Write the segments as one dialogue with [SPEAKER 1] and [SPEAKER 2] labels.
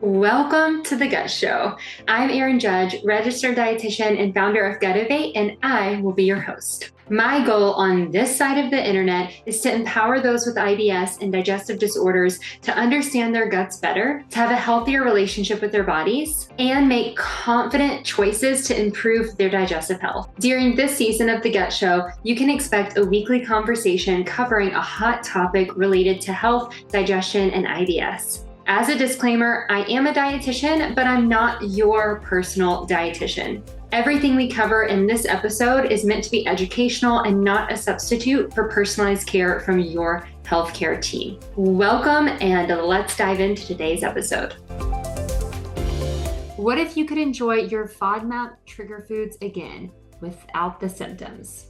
[SPEAKER 1] Welcome to the Gut Show. I'm Erin Judge, registered dietitian and founder of Gutivate, and I will be your host. My goal on this side of the internet is to empower those with IBS and digestive disorders to understand their guts better, to have a healthier relationship with their bodies, and make confident choices to improve their digestive health. During this season of the Gut Show, you can expect a weekly conversation covering a hot topic related to health, digestion, and IBS. As a disclaimer, I am a dietitian, but I'm not your personal dietitian. Everything we cover in this episode is meant to be educational and not a substitute for personalized care from your healthcare team. Welcome, and let's dive into today's episode. What if you could enjoy your FODMAP trigger foods again without the symptoms?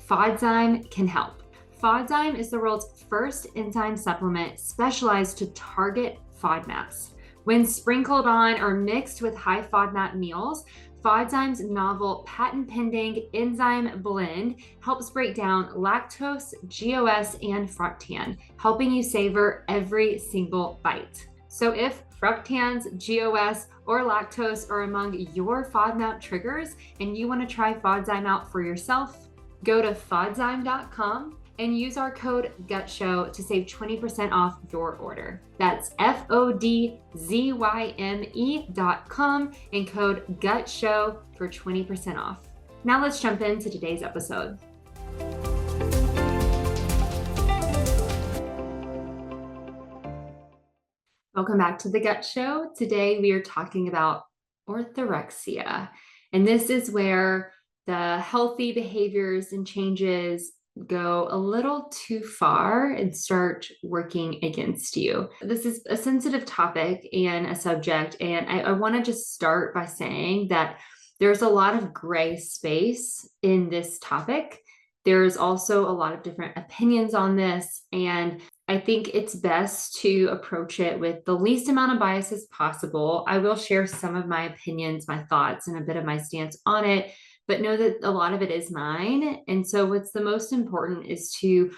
[SPEAKER 1] FODzyme can help. FODzyme is the world's first enzyme supplement specialized to target FODMAPs. When sprinkled on or mixed with high FODMAP meals, FODzyme's novel patent-pending enzyme blend helps break down lactose, GOS, and fructan, helping you savor every single bite. So if fructans, GOS, or lactose are among your FODMAP triggers and you want to try FODzyme out for yourself, go to fodzyme.com and use our code GUTSHOW to save 20% off your order. That's FODZYME.com and code GUTSHOW for 20% off. Now let's jump into today's episode. Welcome back to the Gut Show. Today we are talking about orthorexia. And this is where the healthy behaviors and changes go a little too far and start working against you. This is a sensitive topic and a subject, and I want to just start by saying that there's a lot of gray space in this topic. There's also a lot of different opinions on this, and I think it's best to approach it with the least amount of bias as possible. I will share some of my opinions, my thoughts, and a bit of my stance on it, but know that a lot of it is mine. And so what's the most important is to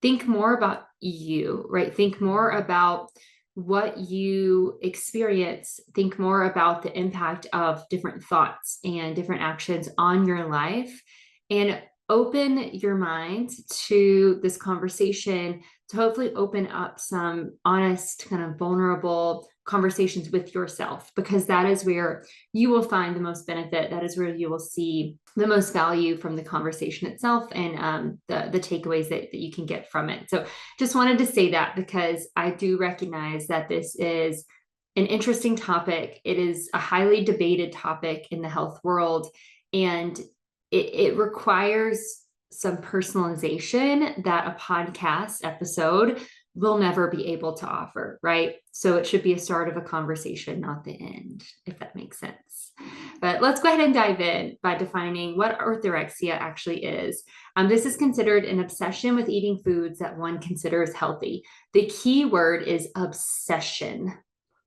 [SPEAKER 1] think more about you, right? Think more about what you experience. Think more about the impact of different thoughts and different actions on your life, and open your mind to this conversation to hopefully open up some honest, kind of vulnerable conversations with yourself, because that is where you will find the most benefit. That is where you will see the most value from the conversation itself and the takeaways that you can get from it. So just wanted to say that, because I do recognize that this is an interesting topic. It is a highly debated topic in the health world, and it requires some personalization that a podcast episode will never be able to offer, right? So it should be a start of a conversation, not the end, if that makes sense. But let's go ahead and dive in by defining what orthorexia actually is. This is considered an obsession with eating foods that one considers healthy. The key word is obsession.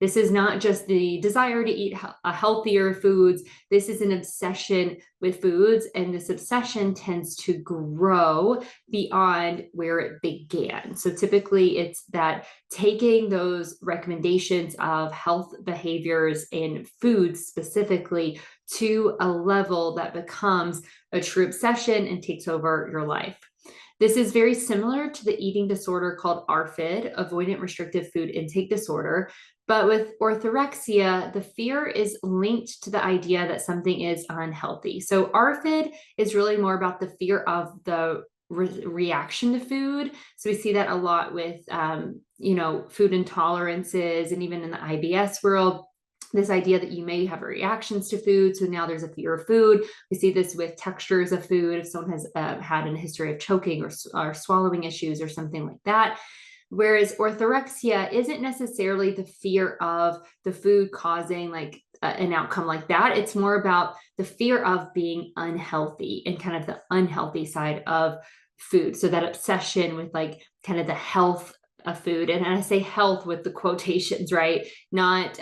[SPEAKER 1] This is not just the desire to eat healthier foods. This is an obsession with foods, and this obsession tends to grow beyond where it began. So typically it's that taking those recommendations of health behaviors and foods specifically to a level that becomes a true obsession and takes over your life. This is very similar to the eating disorder called ARFID, avoidant restrictive food intake disorder. But with orthorexia, the fear is linked to the idea that something is unhealthy. So ARFID is really more about the fear of the reaction to food. So we see that a lot with, food intolerances, and even in the IBS world, this idea that you may have reactions to food. So now there's a fear of food. We see this with textures of food. If someone has had a history of choking or swallowing issues or something like that. Whereas orthorexia isn't necessarily the fear of the food causing like an outcome like that. It's more about the fear of being unhealthy and kind of the unhealthy side of food. So that obsession with like kind of the health of food. And I say health with the quotations, right? Not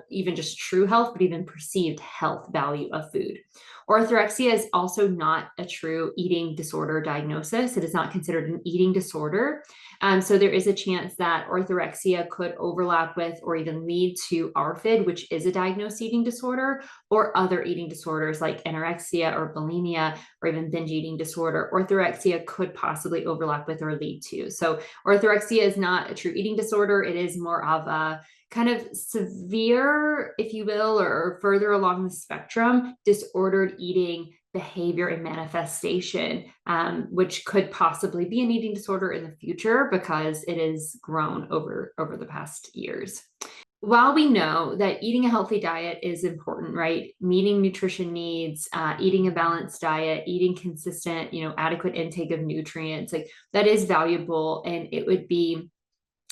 [SPEAKER 1] even just true health, but even perceived health value of food. Orthorexia is also not a true eating disorder diagnosis. It is not considered an eating disorder. So there is a chance that orthorexia could overlap with or even lead to ARFID, which is a diagnosed eating disorder, or other eating disorders like anorexia or bulimia, or even binge eating disorder. Orthorexia could possibly overlap with or lead to. So orthorexia is not a true eating disorder. It is more of a kind of severe, if you will, or further along the spectrum, disordered eating behavior and manifestation, which could possibly be an eating disorder in the future because it has grown over the past years. While we know that eating a healthy diet is important, right? Meeting nutrition needs, eating a balanced diet, eating consistent, adequate intake of nutrients, like that is valuable. And it would be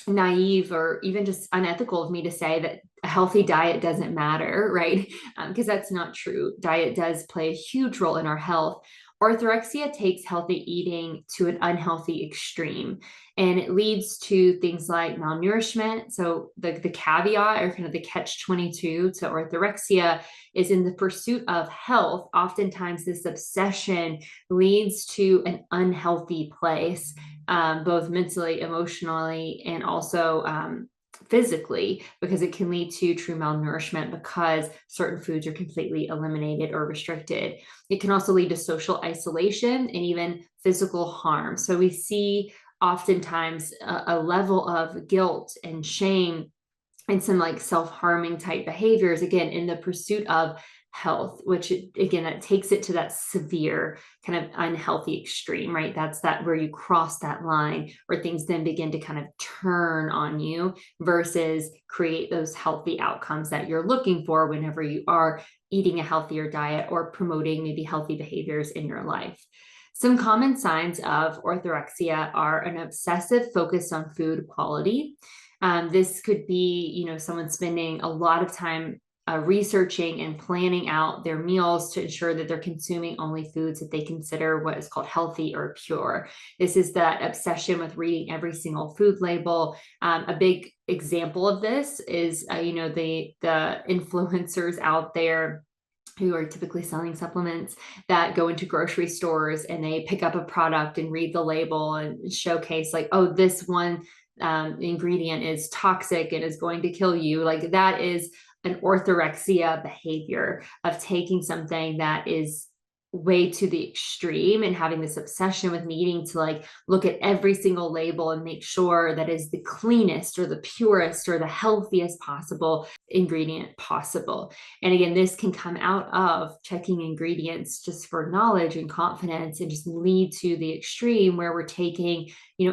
[SPEAKER 1] naive or even just unethical of me to say that a healthy diet doesn't matter, right? Because that's not true. Diet does play a huge role in our health. Orthorexia takes healthy eating to an unhealthy extreme, and it leads to things like malnourishment. So the caveat, or kind of the catch-22 to orthorexia, is in the pursuit of health. Oftentimes this obsession leads to an unhealthy place, both mentally, emotionally, and also physically, because it can lead to true malnourishment because certain foods are completely eliminated or restricted. It can also lead to social isolation and even physical harm. So we see oftentimes a level of guilt and shame and some like self-harming type behaviors, again, in the pursuit of health, which again, that takes it to that severe kind of unhealthy extreme, right? That's that where you cross that line where things then begin to kind of turn on you versus create those healthy outcomes that you're looking for whenever you are eating a healthier diet or promoting maybe healthy behaviors in your life. Some common signs of orthorexia are an obsessive focus on food quality. This could be, someone spending a lot of time researching and planning out their meals to ensure that they're consuming only foods that they consider what is called healthy or pure. This is that obsession with reading every single food label. A big example of this is, the influencers out there who are typically selling supplements that go into grocery stores and they pick up a product and read the label and showcase like, oh, this one ingredient is toxic and is going to kill you. Like that is an orthorexia behavior of taking something that is way to the extreme and having this obsession with needing to like look at every single label and make sure that is the cleanest or the purest or the healthiest possible ingredient possible. And again, this can come out of checking ingredients just for knowledge and confidence and just lead to the extreme where we're taking,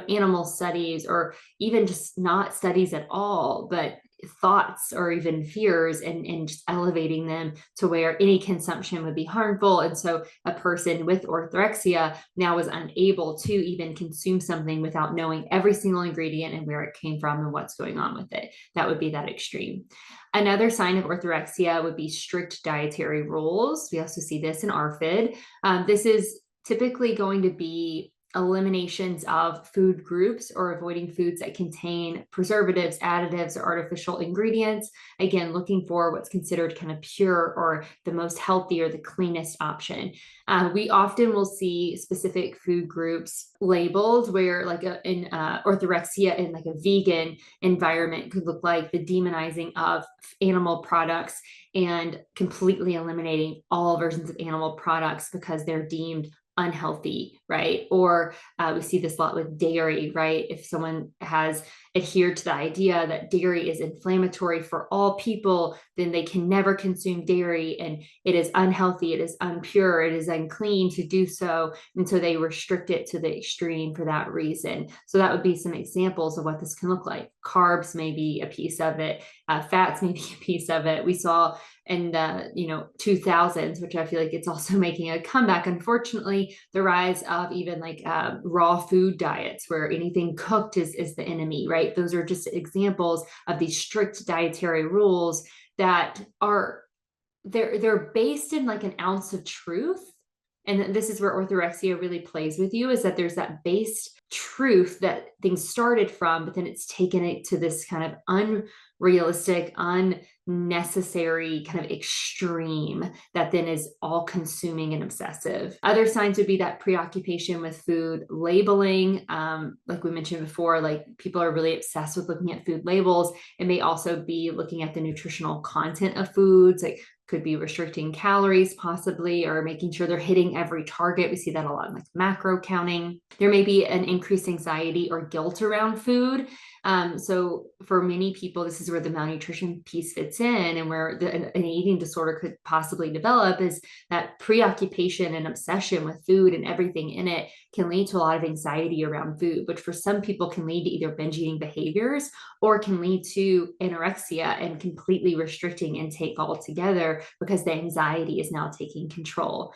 [SPEAKER 1] animal studies or even just not studies at all, but thoughts or even fears and just elevating them to where any consumption would be harmful. And so a person with orthorexia now was unable to even consume something without knowing every single ingredient and where it came from and what's going on with it. That would be that extreme. Another sign of orthorexia would be strict dietary rules. We also see this in ARFID. This is typically going to be eliminations of food groups or avoiding foods that contain preservatives, additives, or artificial ingredients. Again, looking for what's considered kind of pure or the most healthy or the cleanest option. We often will see specific food groups labeled where like in orthorexia in like a vegan environment could look like the demonizing of animal products and completely eliminating all versions of animal products because they're deemed unhealthy, right? Or we see this a lot with dairy, right? If someone has adhered to the idea that dairy is inflammatory for all people, then they can never consume dairy and it is unhealthy, it is impure, it is unclean to do so. And so they restrict it to the extreme for that reason. So that would be some examples of what this can look like. Carbs may be a piece of it, fats may be a piece of it. We saw in the 2000s, which I feel like it's also making a comeback, unfortunately, the rise of even like raw food diets where anything cooked is the enemy, right? Those are just examples of these strict dietary rules that are they're based in like an ounce of truth. And this is where orthorexia really plays with you, is that there's that base truth that things started from, but then it's taken it to this kind of unrealistic, unnecessary kind of extreme that then is all consuming and obsessive. Other signs would be that preoccupation with food labeling. Like we mentioned before, like people are really obsessed with looking at food labels. It may also be looking at the nutritional content of foods, like could be restricting calories possibly, or making sure they're hitting every target. We see that a lot in like macro counting. There may be an increased anxiety or guilt around food. So for many people, this is where the malnutrition piece fits in, and where an eating disorder could possibly develop is that preoccupation and obsession with food and everything in it can lead to a lot of anxiety around food, which for some people can lead to either binge eating behaviors or can lead to anorexia and completely restricting intake altogether because the anxiety is now taking control.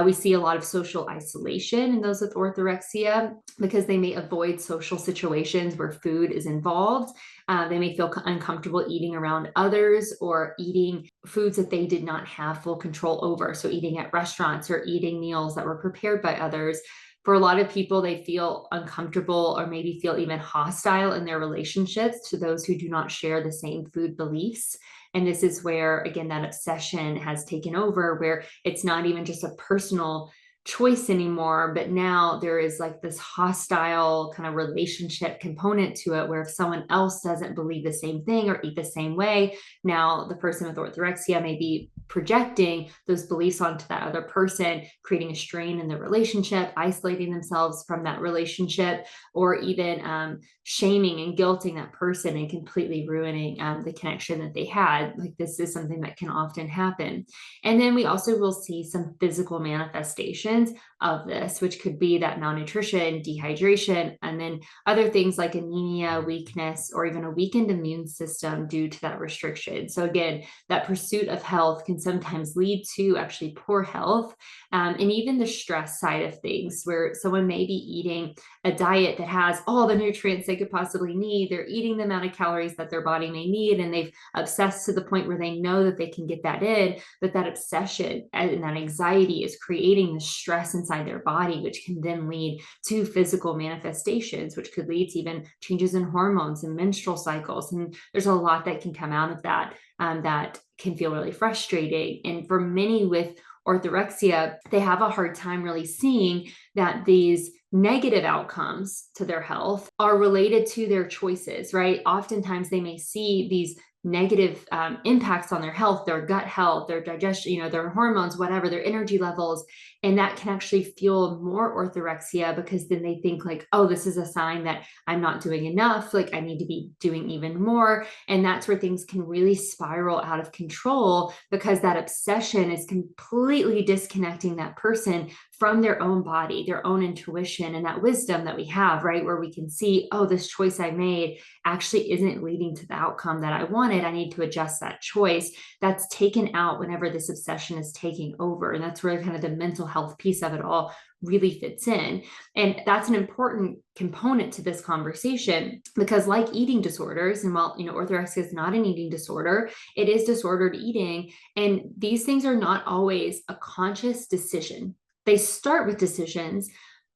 [SPEAKER 1] We see a lot of social isolation in those with orthorexia because they may avoid social situations where food is involved. They may feel uncomfortable eating around others or eating foods that they did not have full control over. So eating at restaurants or eating meals that were prepared by others. For a lot of people, they feel uncomfortable or maybe feel even hostile in their relationships to those who do not share the same food beliefs. And this is where, again, that obsession has taken over, where it's not even just a personal choice anymore, but now there is like this hostile kind of relationship component to it, where if someone else doesn't believe the same thing or eat the same way, now the person with orthorexia may be projecting those beliefs onto that other person, creating a strain in the relationship, isolating themselves from that relationship, or even shaming and guilting that person and completely ruining the connection that they had. Like this is something that can often happen. And then we also will see some physical manifestations of this, which could be that malnutrition, dehydration, and then other things like anemia, weakness, or even a weakened immune system due to that restriction. So again, that pursuit of health can sometimes lead to actually poor health, and even the stress side of things, where someone may be eating a diet that has all the nutrients they could possibly need. They're eating the amount of calories that their body may need, and they've obsessed to the point where they know that they can get that in, but that obsession and that anxiety is creating the stress inside their body, which can then lead to physical manifestations, which could lead to even changes in hormones and menstrual cycles. And there's a lot that can come out of that that can feel really frustrating. And for many with orthorexia, they have a hard time really seeing that these negative outcomes to their health are related to their choices, right? Oftentimes they may see these negative impacts on their health, their gut health, their digestion, their hormones, whatever, their energy levels. And that can actually fuel more orthorexia, because then they think like, oh, this is a sign that I'm not doing enough. Like I need to be doing even more. And that's where things can really spiral out of control, because that obsession is completely disconnecting that person from their own body, their own intuition, and that wisdom that we have, right? Where we can see, oh, this choice I made actually isn't leading to the outcome that I wanted. I need to adjust that choice. That's taken out whenever this obsession is taking over. And that's where kind of the mental health piece of it all really fits in. And that's an important component to this conversation, because like eating disorders, and while orthorexia is not an eating disorder, it is disordered eating. And these things are not always a conscious decision. They start with decisions,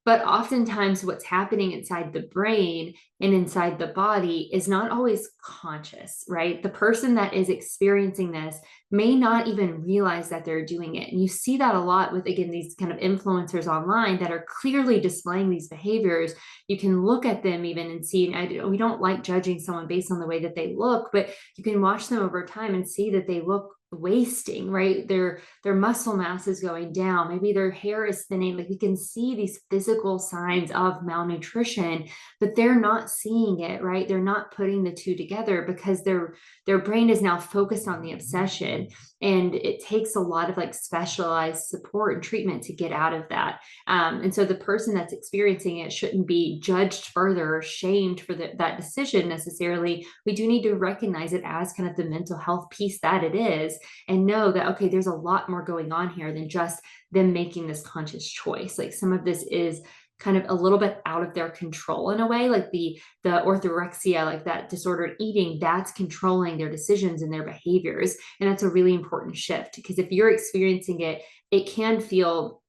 [SPEAKER 1] but oftentimes what's happening inside the brain and inside the body is not always conscious, right? The person that is experiencing this may not even realize that they're doing it. And you see that a lot with, again, these kind of influencers online that are clearly displaying these behaviors. You can look at them even and see, we don't like judging someone based on the way that they look, but you can watch them over time and see that they look wasting, right? Their muscle mass is going down. Maybe their hair is thinning. Like we can see these physical signs of malnutrition, but they're not seeing it, right? They're not putting the two together because their brain is now focused on the obsession. And it takes a lot of like specialized support and treatment to get out of that. And so the person that's experiencing it shouldn't be judged further or shamed for that decision necessarily. We do need to recognize it as kind of the mental health piece that it is, and know that, okay, there's a lot more going on here than just them making this conscious choice. Like some of this is kind of a little bit out of their control in a way, like the orthorexia, like that disordered eating, that's controlling their decisions and their behaviors. And that's a really important shift, because if you're experiencing it, it can feel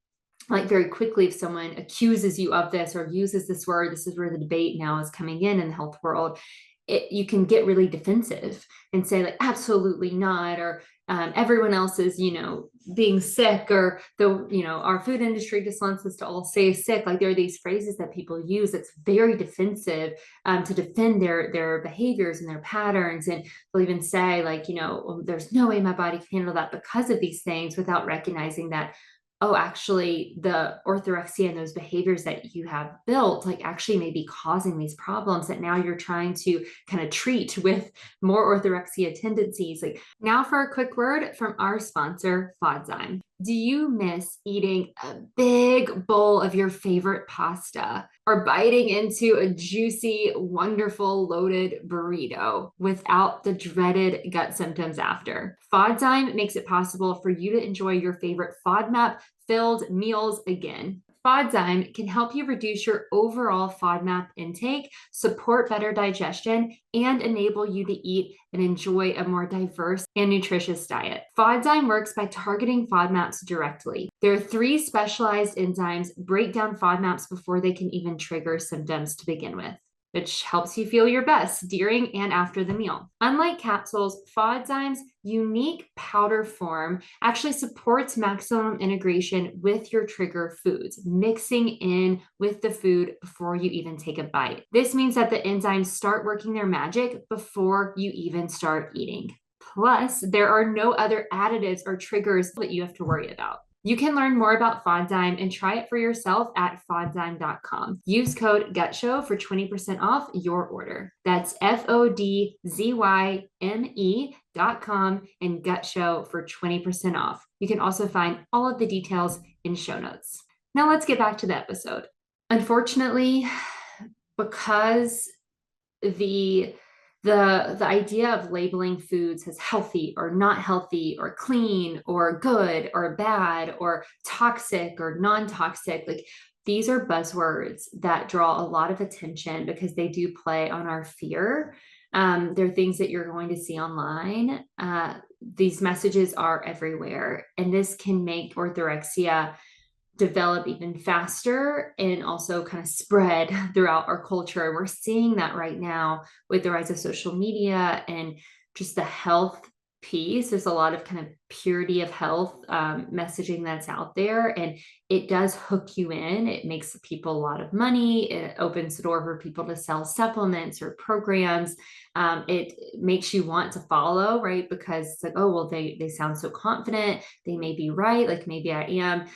[SPEAKER 1] like very quickly, if someone accuses you of this or uses this word, this is where the debate now is coming in the health world. you can get really defensive and say like, absolutely not, or everyone else is, being sick, or our food industry just wants us to all stay sick. Like there are these phrases that people use that's very defensive to defend their behaviors and their patterns. And they'll even say like, "Oh, there's no way my body can handle that because of these things," without recognizing that, oh, actually the orthorexia and those behaviors that you have built like actually may be causing these problems that now you're trying to kind of treat with more orthorexia tendencies. Like now for a quick word from our sponsor, Fodzyme. Do you miss eating a big bowl of your favorite pasta or biting into a juicy, wonderful, loaded burrito without the dreaded gut symptoms after? Fodzyme makes it possible for you to enjoy your favorite FODMAP-filled meals again. Fodzyme can help you reduce your overall FODMAP intake, support better digestion, and enable you to eat and enjoy a more diverse and nutritious diet. Fodzyme works by targeting FODMAPs directly. There are 3 specialized enzymes break down FODMAPs before they can even trigger symptoms to begin with, which helps you feel your best during and after the meal. Unlike capsules, Fodzyme's unique powder form actually supports maximum integration with your trigger foods, mixing in with the food before you even take a bite. This means that the enzymes start working their magic before you even start eating. Plus, there are no other additives or triggers that you have to worry about. You can learn more about Fodzyme and try it for yourself at fodzyme.com. Use code GUTSHOW for 20% off your order. That's FODZYME.com and GUTSHOW for 20% off. You can also find all of the details in show notes. Now let's get back to the episode. Unfortunately, because the idea of labeling foods as healthy or not healthy or clean or good or bad or toxic or non-toxic, like these are buzzwords that draw a lot of attention because they do play on our fear. They're things that you're going to see online. These messages are everywhere, and this can make orthorexia develop even faster and also kind of spread throughout our culture. And we're seeing that right now with the rise of social media and just the health piece. There's a lot of kind of purity of health messaging that's out there, and it does hook you in. It makes people a lot of money. It opens the door for people to sell supplements or programs. It makes you want to follow, right? Because it's like, oh, well, they sound so confident. They may be right. Like maybe I am,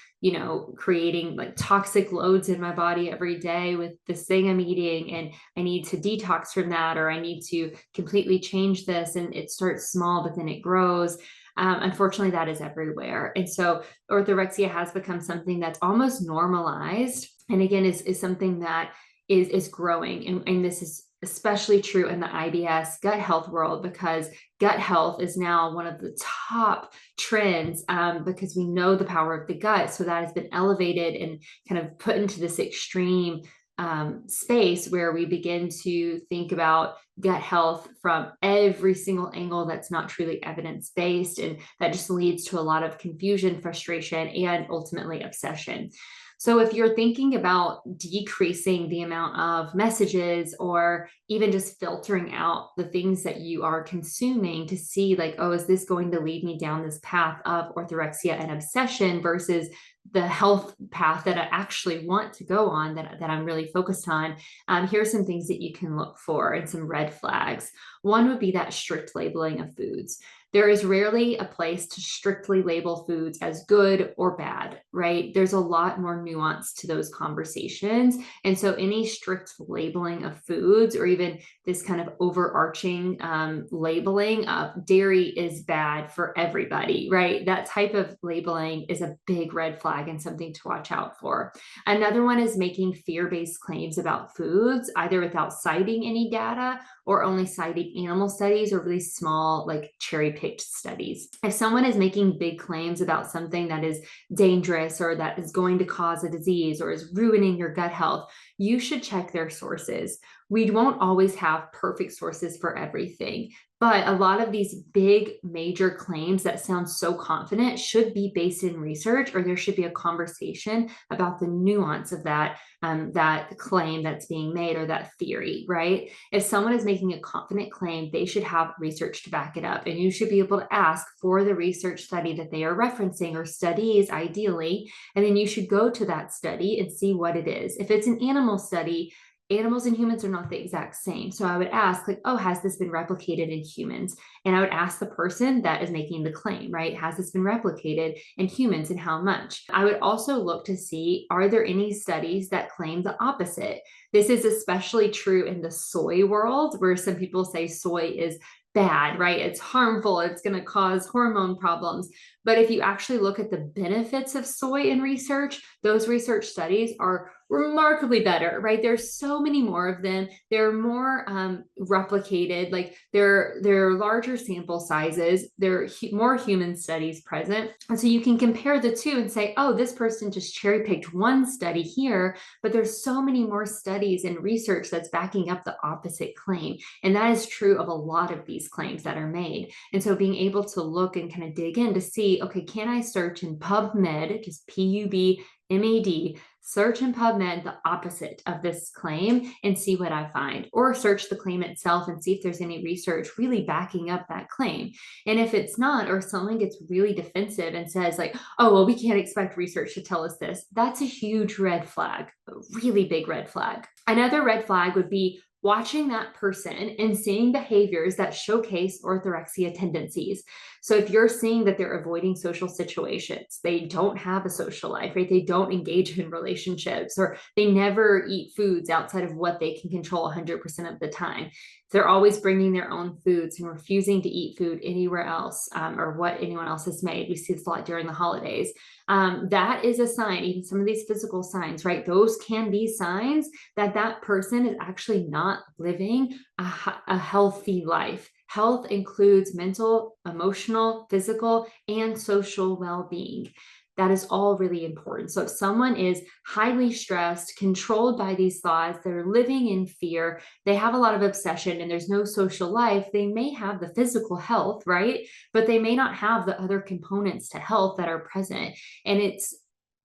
[SPEAKER 1] creating like toxic loads in my body every day with this thing I'm eating, and I need to detox from that, or I need to completely change this. And it starts small, but then it grows. Unfortunately, that is everywhere. And so orthorexia has become something that's almost normalized. And again, is something that is growing. And this is especially true in the IBS gut health world, because gut health is now one of the top trends because we know the power of the gut. So that has been elevated and kind of put into this extreme space where we begin to think about gut health from every single angle that's not truly evidence-based. And that just leads to a lot of confusion, frustration, and ultimately obsession. So if you're thinking about decreasing the amount of messages or even just filtering out the things that you are consuming to see like, oh, is this going to lead me down this path of orthorexia and obsession versus the health path that I actually want to go on, that I'm really focused on, here's some things that you can look for and some red flags. One would be that strict labeling of foods. There is rarely a place to strictly label foods as good or bad, right? There's a lot more nuance to those conversations. And so any strict labeling of foods, or even this kind of overarching labeling of dairy is bad for everybody, right? That type of labeling is a big red flag and something to watch out for. Another one is making fear-based claims about foods, either without citing any data or only citing animal studies or really small, like cherry-picked studies. If someone is making big claims about something that is dangerous or that is going to cause a disease or is ruining your gut health, you should check their sources. We won't always have perfect sources for everything. But a lot of these big major claims that sound so confident should be based in research, or there should be a conversation about the nuance of that claim that's being made, or that theory, right? If someone is making a confident claim, they should have research to back it up. And you should be able to ask for the research study that they are referencing, or studies ideally. And then you should go to that study and see what it is. If it's an animal study, animals and humans are not the exact same. So I would ask, like, oh, has this been replicated in humans? And I would ask the person that is making the claim, right? Has this been replicated in humans, and how much? I would also look to see, are there any studies that claim the opposite? This is especially true in the soy world, where some people say soy is bad, right? It's harmful, it's going to cause hormone problems. But if you actually look at the benefits of soy in research, those research studies are remarkably better, right? There's so many more of them. They're more replicated, like they're larger sample sizes. There are more human studies present. And so you can compare the two and say, oh, this person just cherry picked one study here, but there's so many more studies and research that's backing up the opposite claim. And that is true of a lot of these claims that are made. And so being able to look and kind of dig in to see, okay, can I search in PubMed, just PubMed, search in PubMed the opposite of this claim and see what I find, or search the claim itself and see if there's any research really backing up that claim. And if it's not, or someone gets really defensive and says like, oh, well, we can't expect research to tell us this, that's a huge red flag, a really big red flag. Another red flag would be watching that person and seeing behaviors that showcase orthorexia tendencies. So if you're seeing that they're avoiding social situations, they don't have a social life, right? They don't engage in relationships, or they never eat foods outside of what they can control 100% of the time. They're always bringing their own foods and refusing to eat food anywhere else, or what anyone else has made. We see this a lot during the holidays. That is a sign, even some of these physical signs, right? Those can be signs that that person is actually not living a healthy life. Health includes mental, emotional, physical, and social well-being. That is all really important. So if someone is highly stressed, controlled by these thoughts, they're living in fear, they have a lot of obsession, and there's no social life, they may have the physical health, right? But they may not have the other components to health that are present. And it's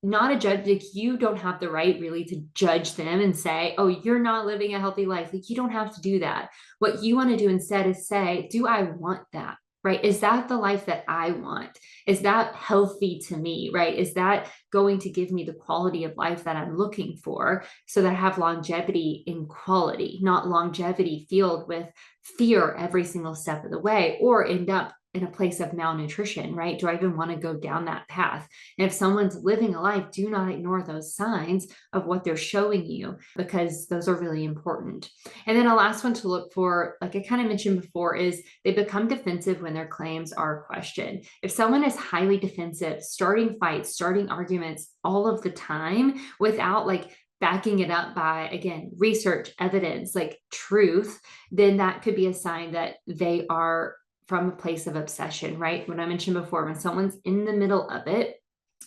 [SPEAKER 1] not a judge, like you don't have the right really to judge them and say, oh, you're not living a healthy life. Like you don't have to do that. What you want to do instead is say, do I want that? Right? Is that the life that I want? Is that healthy to me? Right? Is that going to give me the quality of life that I'm looking for, so that I have longevity in quality, not longevity filled with fear every single step of the way, or end up in a place of malnutrition, right? Do I even want to go down that path? And if someone's living a life, do not ignore those signs of what they're showing you, because those are really important. And then a last one to look for, like I kind of mentioned before, is they become defensive when their claims are questioned. If someone is highly defensive, starting fights, starting arguments all of the time without like backing it up by, again, research, evidence, like truth, then that could be a sign that they are from a place of obsession, right? When I mentioned before, when someone's in the middle of it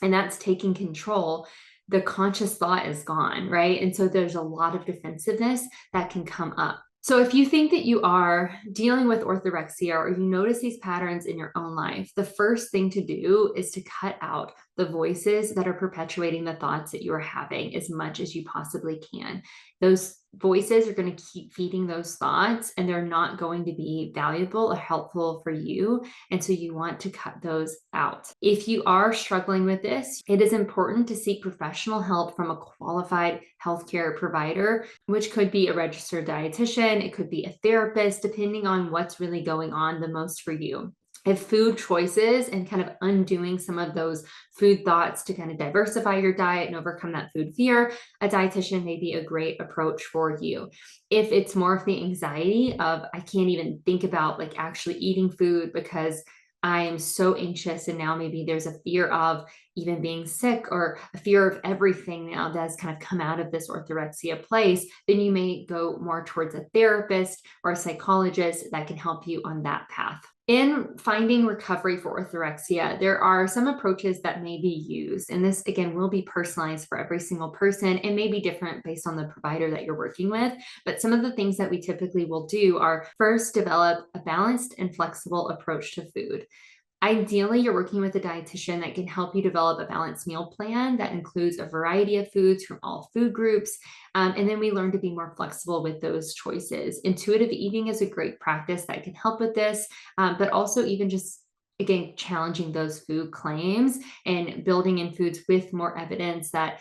[SPEAKER 1] and that's taking control, the conscious thought is gone, right? And so there's a lot of defensiveness that can come up. So if you think that you are dealing with orthorexia, or you notice these patterns in your own life, the first thing to do is to cut out the voices that are perpetuating the thoughts that you are having as much as you possibly can. Those voices are going to keep feeding those thoughts, and they're not going to be valuable or helpful for you. And so you want to cut those out. If you are struggling with this, it is important to seek professional help from a qualified healthcare provider, which could be a registered dietitian, it could be a therapist, depending on what's really going on the most for you. If food choices and kind of undoing some of those food thoughts to kind of diversify your diet and overcome that food fear, a dietitian may be a great approach for you. If it's more of the anxiety of, I can't even think about like actually eating food because I am so anxious, and now maybe there's a fear of even being sick, or a fear of everything now that's kind of come out of this orthorexia place, then you may go more towards a therapist or a psychologist that can help you on that path. In finding recovery for orthorexia, there are some approaches that may be used. And this, again, will be personalized for every single person and may be different based on the provider that you're working with. But some of the things that we typically will do are first develop a balanced and flexible approach to food. Ideally, you're working with a dietitian that can help you develop a balanced meal plan that includes a variety of foods from all food groups. And then we learn to be more flexible with those choices. Intuitive eating is a great practice that can help with this, but also even just again challenging those food claims and building in foods with more evidence that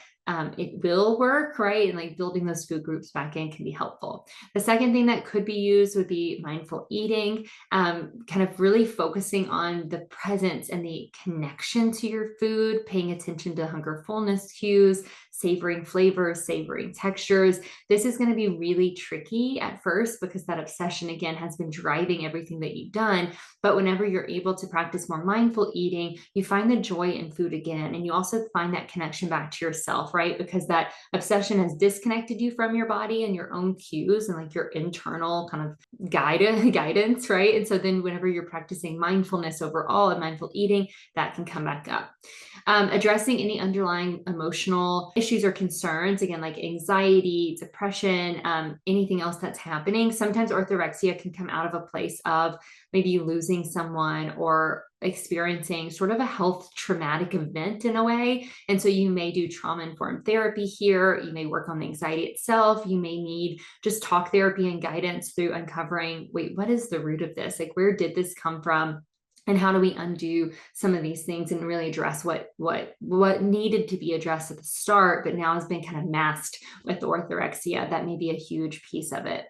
[SPEAKER 1] it will work, right? And like building those food groups back in can be helpful. The second thing that could be used would be mindful eating, kind of really focusing on the presence and the connection to your food, paying attention to hunger fullness cues, savoring flavors, savoring textures. This is going to be really tricky at first because that obsession, again, has been driving everything that you've done. But whenever you're able to practice more mindful eating, you find the joy in food again. And you also find that connection back to yourself, right? Because that obsession has disconnected you from your body and your own cues and like your internal kind of guidance, right? And so then whenever you're practicing mindfulness overall and mindful eating, that can come back up. Addressing any underlying emotional issues or concerns, again, like anxiety, depression, anything else that's happening. Sometimes orthorexia can come out of a place of maybe losing someone or experiencing sort of a health traumatic event in a way. And so you may do trauma-informed therapy here. You may work on the anxiety itself. You may need just talk therapy and guidance through uncovering, wait, what is the root of this? Like, where did this come from? And how do we undo some of these things and really address what needed to be addressed at the start, but now has been kind of masked with orthorexia? That may be a huge piece of it.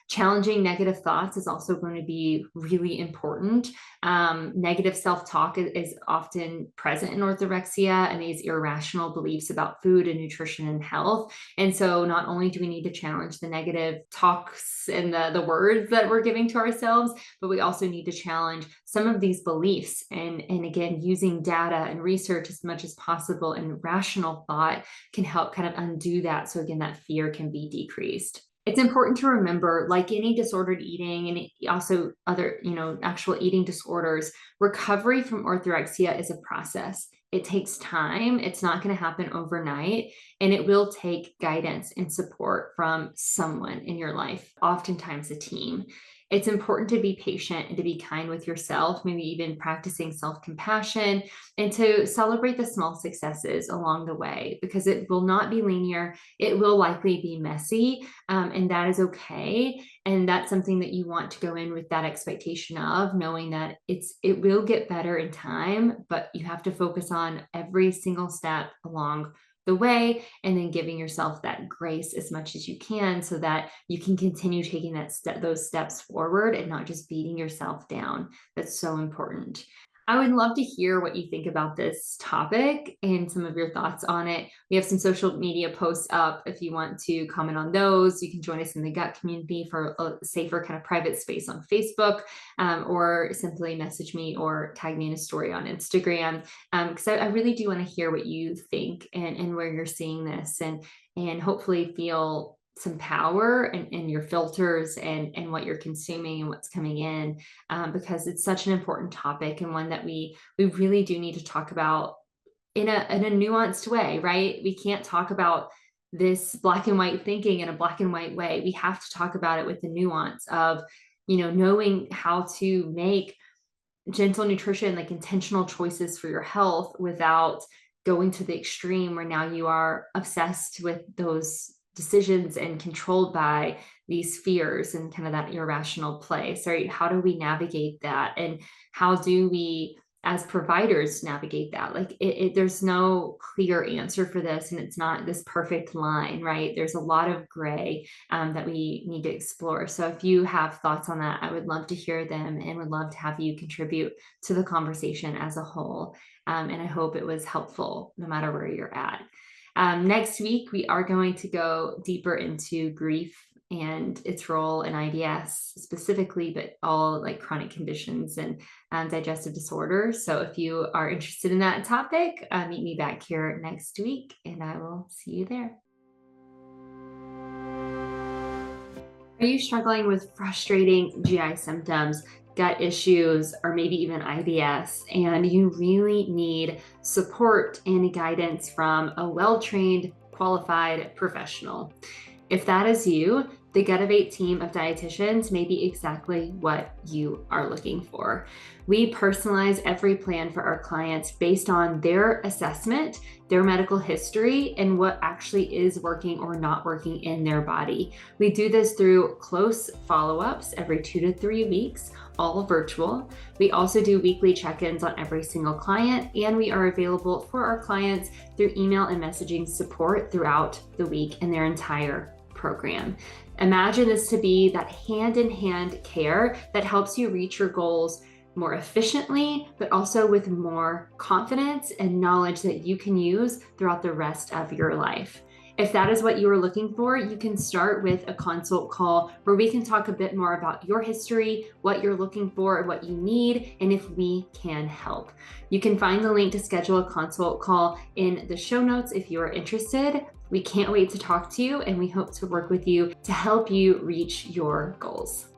[SPEAKER 1] Challenging negative thoughts is also going to be really important. Negative self-talk is often present in orthorexia and these irrational beliefs about food and nutrition and health. And so not only do we need to challenge the negative talks and the words that we're giving to ourselves, but we also need to challenge some of these beliefs. And again, using data and research as much as possible and rational thought can help kind of undo that. So again, that fear can be decreased. It's important to remember, like any disordered eating and also other, actual eating disorders, recovery from orthorexia is a process. It takes time. It's not going to happen overnight, and it will take guidance and support from someone in your life, oftentimes a team. It's important to be patient and to be kind with yourself, maybe even practicing self-compassion, and to celebrate the small successes along the way, because it will not be linear. It will likely be messy, and that is okay. And that's something that you want to go in with that expectation of knowing that it will get better in time, but you have to focus on every single step along the way, and then giving yourself that grace as much as you can so that you can continue taking those steps forward and not just beating yourself down. That's so important. I would love to hear what you think about this topic and some of your thoughts on it. We have some social media posts up. If you want to comment on those, you can join us in the gut community for a safer kind of private space on Facebook, or simply message me or tag me in a story on Instagram. Because I really do want to hear what you think and where you're seeing this, and hopefully feel some power in your filters and what you're consuming and what's coming in, because it's such an important topic and one that we really do need to talk about in a nuanced way, right? We can't talk about this black and white thinking in a black and white way. We have to talk about it with the nuance of, knowing how to make gentle nutrition, like intentional choices for your health, without going to the extreme where now you are obsessed with those decisions and controlled by these fears and kind of that irrational place, right? How do we navigate that? And how do we, as providers, navigate that? Like there's no clear answer for this, and it's not this perfect line, right? There's a lot of gray that we need to explore. So if you have thoughts on that, I would love to hear them and would love to have you contribute to the conversation as a whole. And I hope it was helpful no matter where you're at. Next week, we are going to go deeper into grief and its role in IBS specifically, but all like chronic conditions and digestive disorders. So if you are interested in that topic, meet me back here next week, and I will see you there. Are you struggling with frustrating GI symptoms? gut issues, or maybe even IBS, and you really need support and guidance from a well-trained, qualified professional. If that is you, the Gutivate team of dietitians may be exactly what you are looking for. We personalize every plan for our clients based on their assessment, their medical history, and what actually is working or not working in their body. We do this through close follow-ups every 2 to 3 weeks, all virtual. We also do weekly check-ins on every single client, and we are available for our clients through email and messaging support throughout the week and their entire program. Imagine this to be that hand-in-hand care that helps you reach your goals more efficiently, but also with more confidence and knowledge that you can use throughout the rest of your life. If that is what you are looking for, you can start with a consult call where we can talk a bit more about your history, what you're looking for, what you need, and if we can help. You can find the link to schedule a consult call in the show notes if you are interested. We can't wait to talk to you, and we hope to work with you to help you reach your goals.